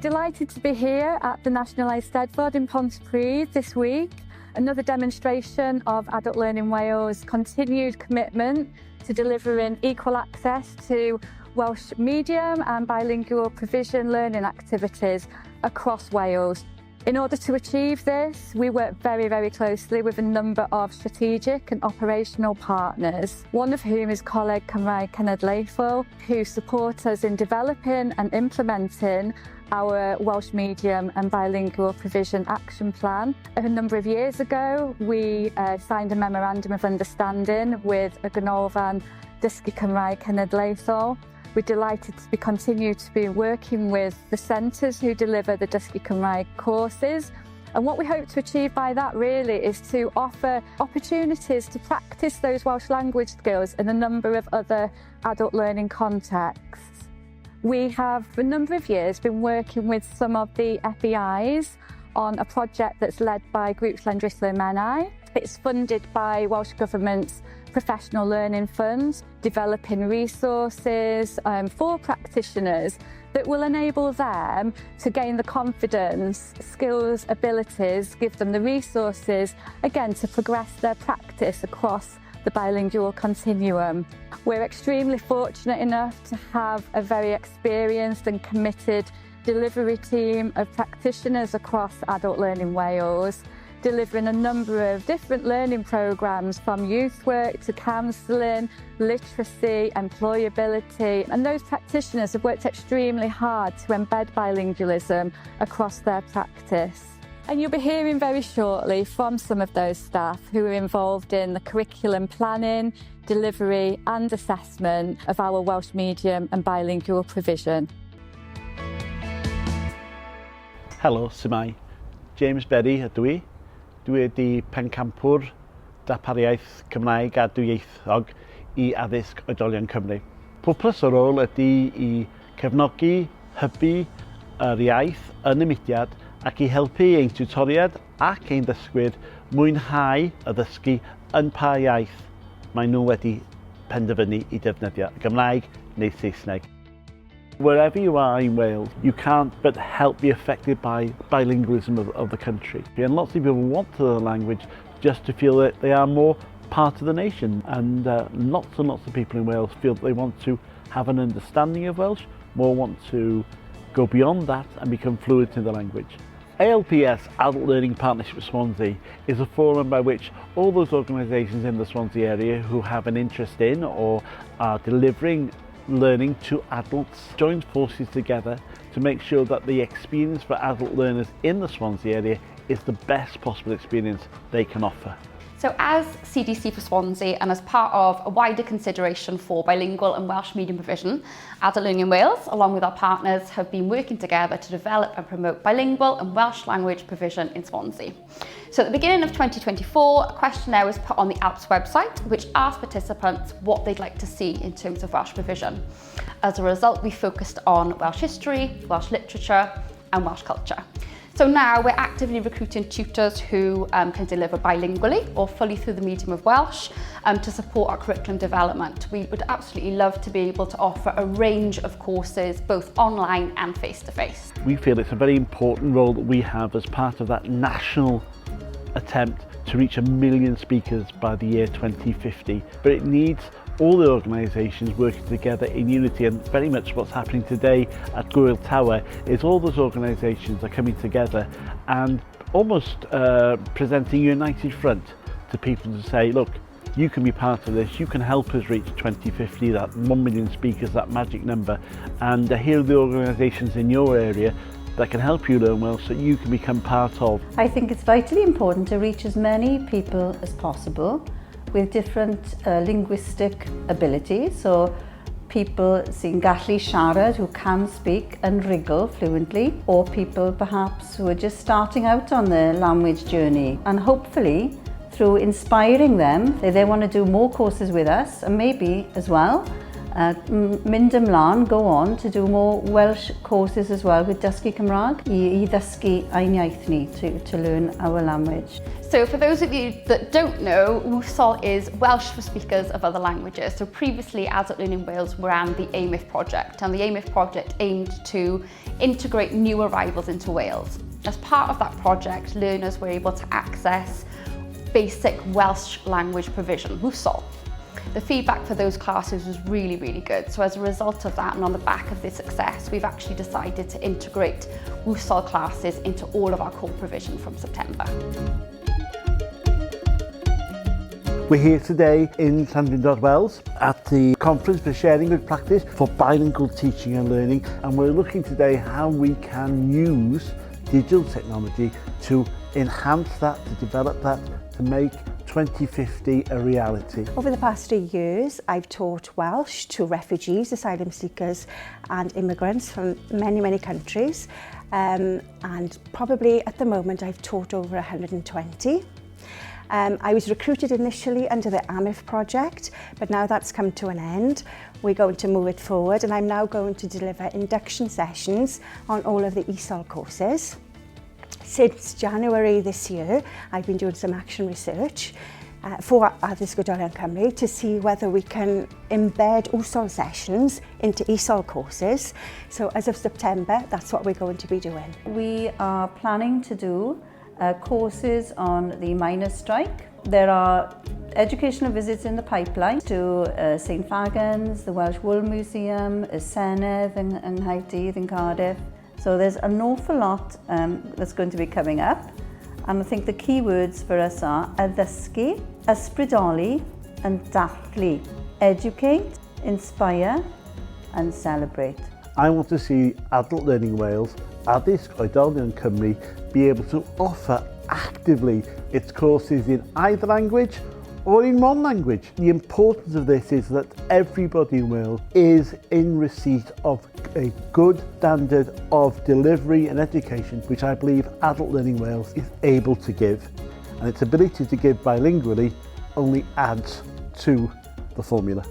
delighted to be here at the National Eisteddfod in Pontypridd this week. Another demonstration of Adult Learning Wales' continued commitment to delivering equal access to Welsh medium and bilingual provision learning activities across Wales. In order to achieve this, we work very closely with a number of strategic and operational partners, one of whom is Coleg Cymraeg Cenedlaethol, who support us in developing and implementing our Welsh medium and bilingual provision action plan. A number of years ago, we signed a memorandum of understanding with y Canolfan Dysgu Cymraeg Cenedlaethol. We're delighted to continue to be working with the centres who deliver the Dysgu Cymraeg courses. And what we hope to achieve by that really is to offer opportunities to practice those Welsh language skills in a number of other adult learning contexts. We have for a number of years been working with some of the FEIs on a project that's led by Grŵp Llenyddiaeth Menai. It's funded by Welsh Government's Professional Learning Fund, developing resources for practitioners that will enable them to gain the confidence, skills, abilities, give them the resources, again, to progress their practice across the bilingual continuum. We're extremely fortunate enough to have a very experienced and committed delivery team of practitioners across Adult Learning Wales, delivering a number of different learning programmes from youth work to counselling, literacy, employability, and those practitioners have worked extremely hard to embed bilingualism across their practice. And you'll be hearing very shortly from some of those staff who are involved in the curriculum planning, delivery and assessment of our Welsh medium and bilingual provision. Helo, Simai. James Berry ydw i. Dwi wedi pencampwr Ddarpariaeth Cymraeg a Dwyieithog i addysg oedolion Cymru. Pwrpas y rôl ydy i cefnogi, hybu yr iaith yn y mudiad ac i helpu ein tiwtoriad ac ein dysgwyr mwynhau y ddysgu yn pa iaith mae nhw wedi penderfynu i defnyddio, Gymraeg neu Saesneg. Wherever you are in Wales, you can't but help be affected by bilingualism of the country. And lots of people want to learn the language just to feel that they are more part of the nation. And lots of people in Wales feel that they want to have an understanding of Welsh, more want to go beyond that and become fluent in the language. ALPS, Adult Learning Partnership with Swansea, is a forum by which all those organisations in the Swansea area who have an interest in or are delivering learning to adults join forces together to make sure that the experience for adult learners in the Swansea area is the best possible experience they can offer. So as CDC for Swansea and as part of a wider consideration for bilingual and Welsh medium provision, Adult Learning Wales, along with our partners, have been working together to develop and promote bilingual and Welsh language provision in Swansea. So at the beginning of 2024, a questionnaire was put on the ALPS website, which asked participants what they'd like to see in terms of Welsh provision. As a result, we focused on Welsh history, Welsh literature, and Welsh culture. So now we're actively recruiting tutors who can deliver bilingually or fully through the medium of Welsh to support our curriculum development. We would absolutely love to be able to offer a range of courses, both online and face-to-face. We feel it's a very important role that we have as part of that national attempt to reach 1 million speakers by the year 2050. But it needs all the organisations working together in unity, and very much what's happening today at Abertawe is all those organisations are coming together and almost presenting a united front to people to say, look, you can be part of this, you can help us reach 2050, that 1 million speakers, that magic number, and here are the organisations in your area that can help you learn Welsh so you can become part of. I think it's vitally important to reach as many people as possible with different linguistic abilities. So people sy'n gallu siarad, who can speak and wriggle fluently, or people perhaps who are just starting out on their language journey. And hopefully, through inspiring them, they want to do more courses with us, and maybe as well mynd ymlaen, go on to do more Welsh courses as well with dysgu Cymraeg I ddysgu ein iaith ni to learn our language. So for those of you that don't know, WSOL is Welsh for speakers of other languages. So previously Adult Learning Wales ran the AMIF project, and the AMIF project aimed to integrate new arrivals into Wales. As part of that project, learners were able to access basic Welsh language provision, WSOL. The feedback for those classes was really, really good. So as a result of that, and on the back of this success, we've actually decided to integrate WSOL classes into all of our core provision from September. We're here today in Canolbwyntio, Wales at the conference for sharing good practice for bilingual teaching and learning, and we're looking today how we can use digital technology to enhance that, to develop that, to make 2050 a reality. Over the past 3 years, I've taught Welsh to refugees, asylum seekers and immigrants from many countries. And probably at the moment I've taught over 120. I was recruited initially under the AMIF project, but now that's come to an end. We're going to move it forward, and I'm now going to deliver induction sessions on all of the ESOL courses. Since January this year, I've been doing some action research for Addysg Oedolion Cymru to see whether we can embed WSOL sessions into ESOL courses. So as of September, that's what we're going to be doing. We are planning to do courses on the miners' strike. There are educational visits in the pipeline to St Fagans, the Welsh Wool Museum, y Senedd in Nghaerdydd in Cardiff. So there's an awful lot that's going to be coming up, and I think the key words for us are addysgu, ysbrydoli and dathlu. Educate, inspire and celebrate. I want to see Adult Learning Wales, Addysg Oedolion Cymru, be able to offer actively its courses in either language or in one language. The importance of this is that everybody in Wales is in receipt of a good standard of delivery and education, which I believe Adult Learning Wales is able to give. And its ability to give bilingually only adds to the formula.